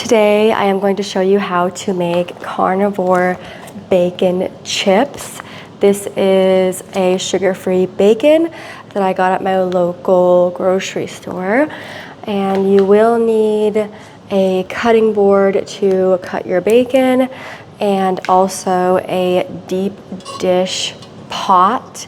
Today I am going to show you how to make carnivore bacon chips. This is a sugar-free bacon that I got at my local grocery store. And you will need a cutting board to cut your bacon and also a deep dish pot,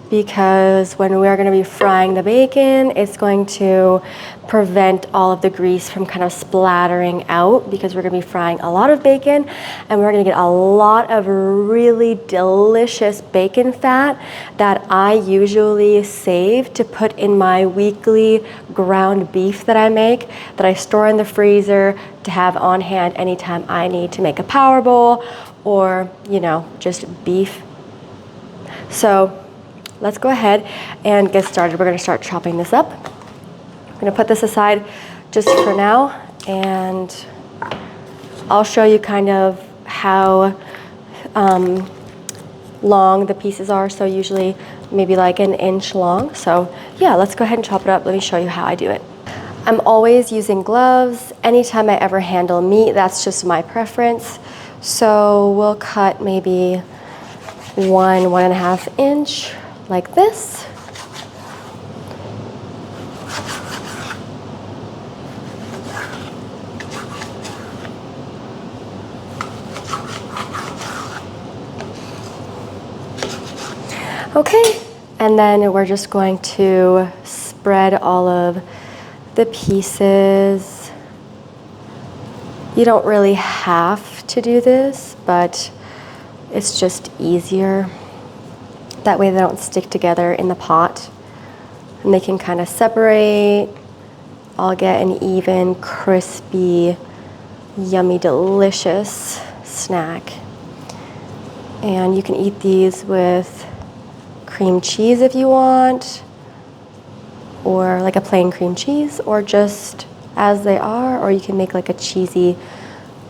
because when we're going to be frying the bacon, it's going to prevent all of the grease from kind of splattering out, because we're going to be frying a lot of bacon and we're going to get a lot of really delicious bacon fat that I usually save to put in my weekly ground beef that I make, that I store in the freezer to have on hand anytime I need to make a power bowl or, you know, just beef. So let's go ahead and get started. We're going to start chopping this up. I'm going to put this aside just for now, and I'll show you kind of how long the pieces are. So usually maybe like an inch long. So yeah, let's go ahead and chop it up. Let me show you how I do it. I'm always using gloves anytime I ever handle meat. That's just my preference. So we'll cut maybe 1.5 inch like this. Okay, and then we're just going to spread all of the pieces. You don't really have to do this, but it's just easier. That way they don't stick together in the pot and they can kind of separate. I'll get an even, crispy, yummy, delicious snack. And you can eat these with cream cheese if you want, or like a plain cream cheese, or just as they are, or you can make like a cheesy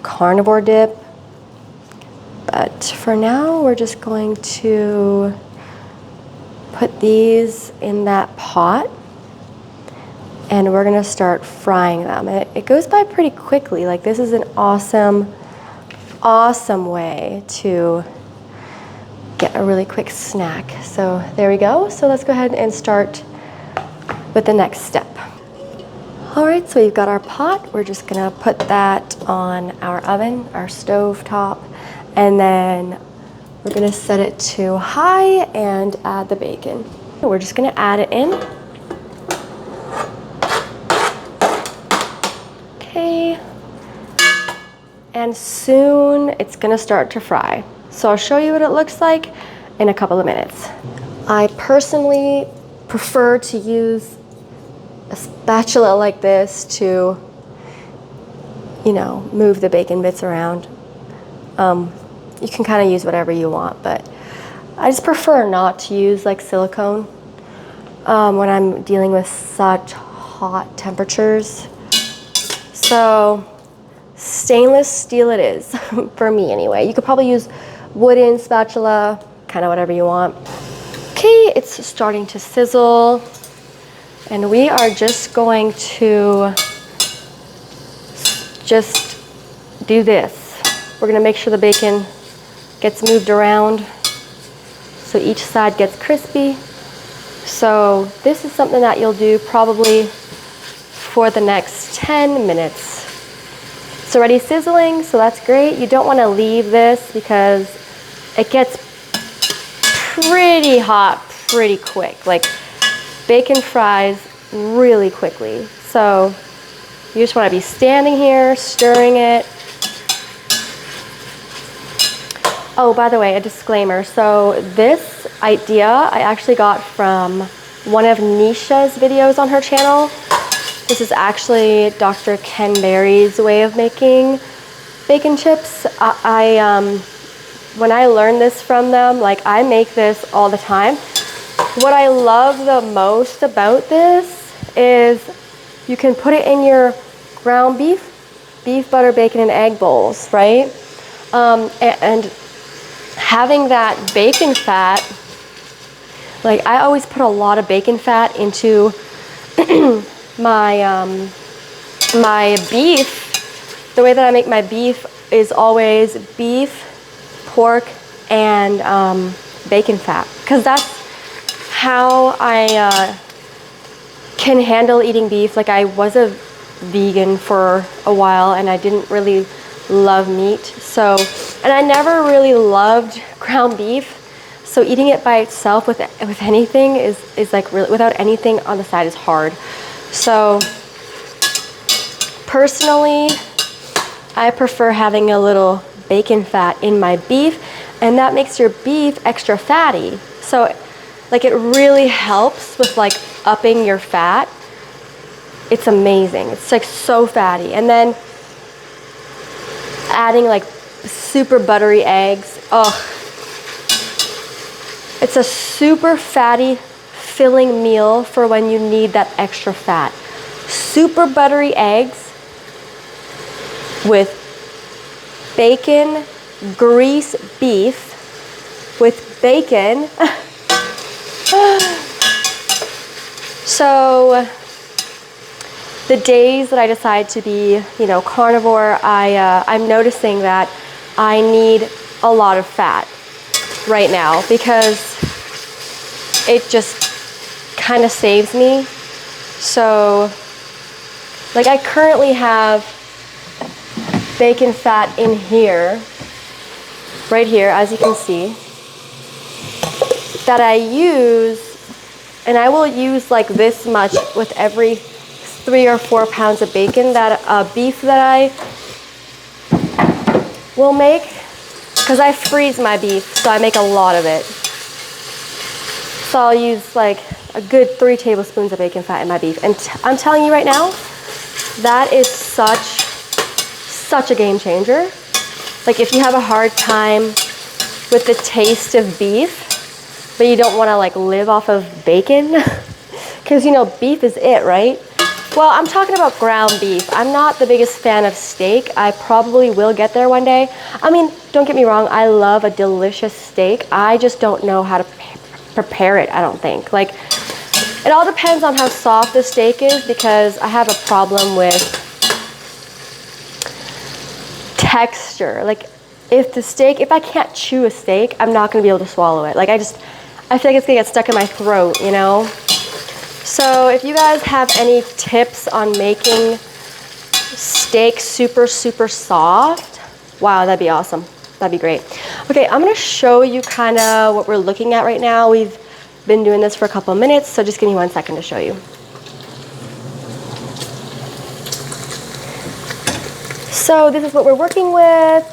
carnivore dip. But for now, we're just going to put these in that pot and we're gonna start frying them. It goes by pretty quickly. Like, this is an awesome way to get a really quick snack. So there we go. So let's go ahead and start with the next step. All right, so we've got our pot. We're just gonna put that on our oven, our stove top, and then we're gonna set it to high and add the bacon. We're just gonna add it in. Okay. And soon it's gonna start to fry. So I'll show you what it looks like in a couple of minutes. I personally prefer to use a spatula like this to, you know, move the bacon bits around. You can kind of use whatever you want, but I just prefer not to use like silicone when I'm dealing with such hot temperatures. So stainless steel it is, for me anyway. You could probably use wooden spatula, kind of whatever you want. Okay, it's starting to sizzle, and we are just going to just do this. We're gonna make sure the bacon gets moved around so each side gets crispy. So this is something that you'll do probably for the next 10 minutes. It's already sizzling, so that's great. You don't want to leave this because it gets pretty hot pretty quick. Like, bacon fries really quickly. So you just want to be standing here, stirring it. Oh, by the way, a disclaimer. So this idea I actually got from one of Nisha's videos on her channel. This is actually Dr. Ken Berry's way of making bacon chips. When I learned this from them, like, I make this all the time. What I love the most about this is you can put it in your ground beef, butter, bacon, and egg bowls, right? And having that bacon fat, like, I always put a lot of bacon fat into my beef the way that I make my beef is always beef, pork, and bacon fat, because that's how I can handle eating beef. Like, I was a vegan for a while and I didn't really love meat, so, and I never really loved ground beef, so eating it by itself with anything is like, really, without anything on the side, is hard. So personally, I prefer having a little bacon fat in my beef, and that makes your beef extra fatty. So like, it really helps with like upping your fat. It's amazing. It's like so fatty. And then adding like super buttery eggs. Oh, it's a super fatty, filling meal for when you need that extra fat. Super buttery eggs with bacon, grease beef with bacon. So the days that I decide to be, you know, carnivore, I'm noticing that I need a lot of fat right now, because it just kind of saves me. So like, I currently have bacon fat in here, right here, as you can see, that I use, and I will use like this much with every 3 or 4 pounds of bacon, that beef that I will make, because I freeze my beef, so I make a lot of it. So I'll use like a good 3 tablespoons of bacon fat in my beef, and I'm telling you right now, that is such a game changer. Like, if you have a hard time with the taste of beef, but you don't want to like live off of bacon, because, you know, beef is it, right? Well, I'm talking about ground beef. I'm not the biggest fan of steak. I probably will get there one day. I mean, don't get me wrong, I love a delicious steak. I just don't know how to prepare it, I don't think. Like, it all depends on how soft the steak is, because I have a problem with texture. Like, if I can't chew a steak, I'm not gonna be able to swallow it. Like, I feel like it's gonna get stuck in my throat, you know? So if you guys have any tips on making steak super soft, wow, that'd be awesome. That'd be great. Okay, I'm gonna show you kind of what we're looking at right now. We've been doing this for a couple of minutes, so just give me 1 second to show you. So this is what we're working with.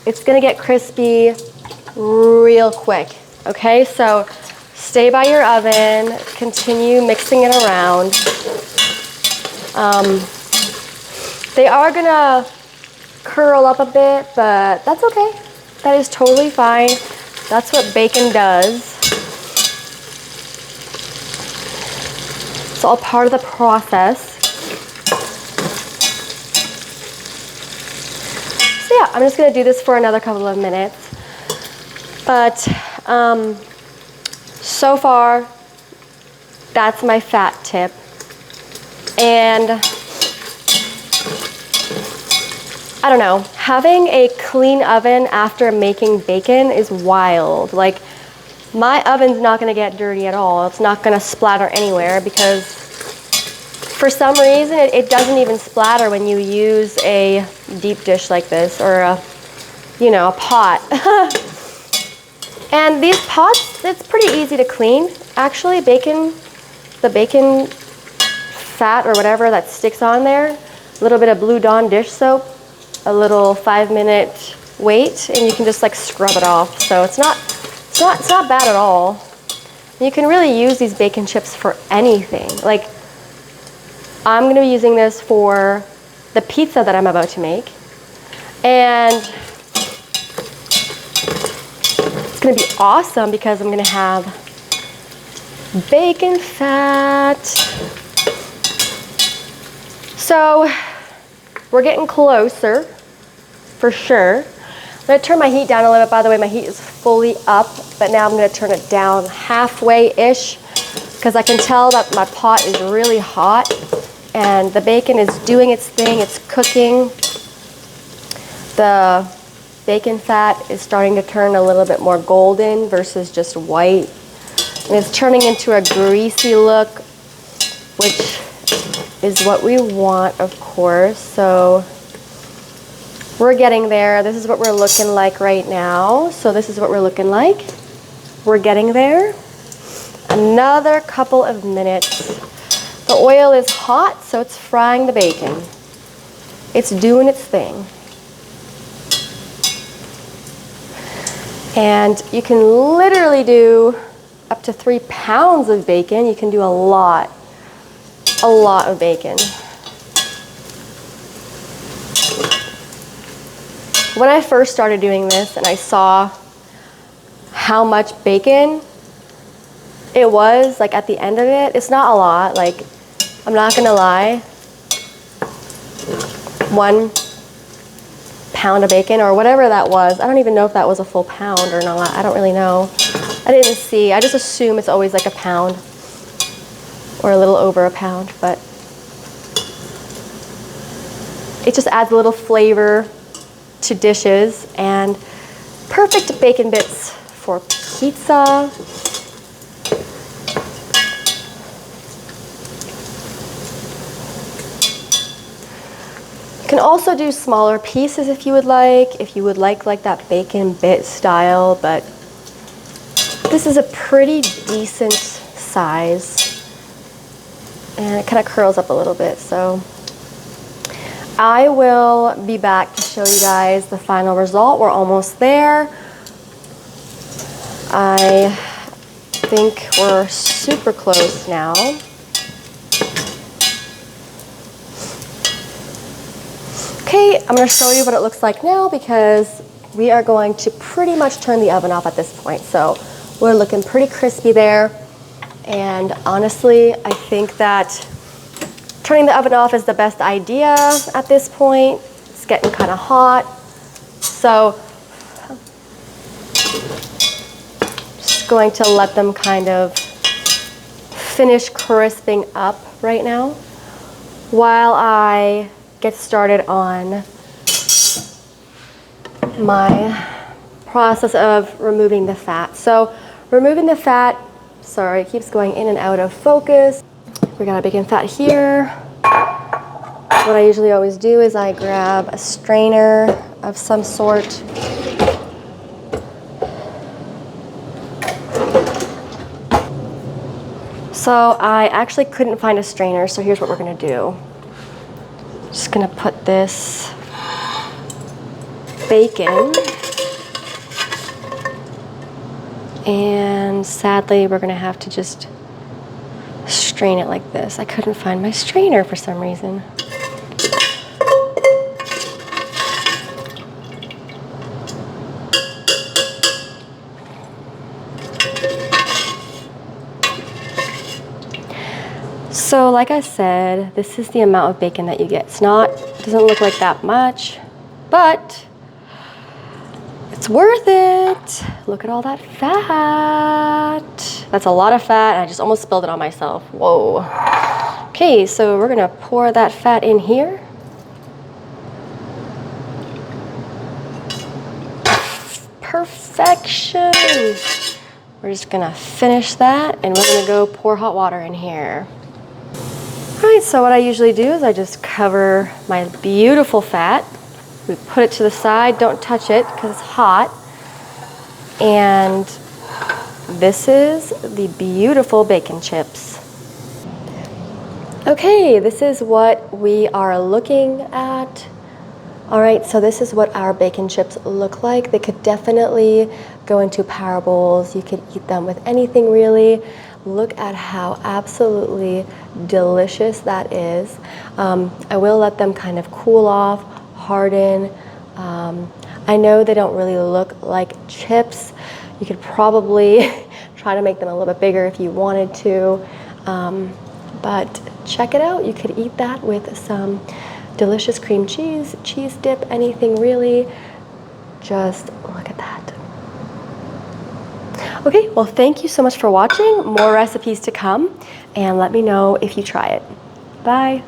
It's gonna get crispy real quick, okay? So stay by your oven, continue mixing it around. They are gonna curl up a bit, but that's okay. That is totally fine. That's what bacon does. It's all part of the process. So yeah, I'm just gonna do this for another couple of minutes. But so far, that's my fat tip. And I don't know, having a clean oven after making bacon is wild. Like, my oven's not gonna get dirty at all. It's not gonna splatter anywhere, because for some reason it doesn't even splatter when you use a deep dish like this, or a pot. And these pots, it's pretty easy to clean. Actually, the bacon fat or whatever that sticks on there, a little bit of Blue Dawn dish soap, a little 5-minute wait, and you can just like scrub it off. So it's not bad at all. You can really use these bacon chips for anything. Like, I'm gonna be using this for the pizza that I'm about to make. And it's gonna be awesome because I'm gonna have bacon fat. So we're getting closer, for sure. I'm gonna turn my heat down a little bit. By the way, my heat is fully up, but now I'm gonna turn it down halfway-ish, because I can tell that my pot is really hot and the bacon is doing its thing, it's cooking. The bacon fat is starting to turn a little bit more golden versus just white. And it's turning into a greasy look, which is what we want, of course. So we're getting there. This is what we're looking like right now. So this is what we're looking like. We're getting there. Another couple of minutes. The oil is hot, so it's frying the bacon. It's doing its thing. And you can literally do up to 3 pounds of bacon. You can do a lot of bacon. When I first started doing this and I saw how much bacon it was, like at the end of it, it's not a lot, like I'm not gonna lie. 1 pound of bacon or whatever that was. I don't even know if that was a full pound or not. I don't really know. I didn't see. I just assume it's always like a pound or a little over a pound, but it just adds a little flavor to dishes and perfect bacon bits for pizza. You can also do smaller pieces if you would like that bacon bit style, but this is a pretty decent size and it kind of curls up a little bit. So I will be back to show you guys the final result. We're almost there. I think we're super close now. Okay, I'm going to show you what it looks like now because we are going to pretty much turn the oven off at this point. So we're looking pretty crispy there. And honestly, I think that turning the oven off is the best idea at this point. It's getting kind of hot. So just going to let them kind of finish crisping up right now while I get started on my process of removing the fat. So removing the fat, sorry, it keeps going in and out of focus. We got a bacon fat here. What I usually always do is I grab a strainer of some sort. So I actually couldn't find a strainer, so here's what we're gonna do. Just gonna put this bacon, and sadly we're gonna have to just strain it like this. I couldn't find my strainer for some reason. So like I said, this is the amount of bacon that you get. It doesn't look like that much, but it's worth it. Look at all that fat. That's a lot of fat. I just almost spilled it on myself. Whoa. Okay, so we're gonna pour that fat in here. Perfection. We're just gonna finish that and we're gonna go pour hot water in here. All right, so what I usually do is I just cover my beautiful fat. We put it to the side, don't touch it because it's hot. And this is the beautiful bacon chips. Okay, this is what we are looking at. All right, so this is what our bacon chips look like. They could definitely go into power bowls. You could eat them with anything really. Look at how absolutely delicious that is. I will let them kind of cool off, harden. I know they don't really look like chips. You could probably try to make them a little bit bigger if you wanted to. But check it out. You could eat that with some delicious cream cheese, cheese dip, anything really. Just look at that. Okay, well, thank you so much for watching. More recipes to come, and let me know if you try it. Bye.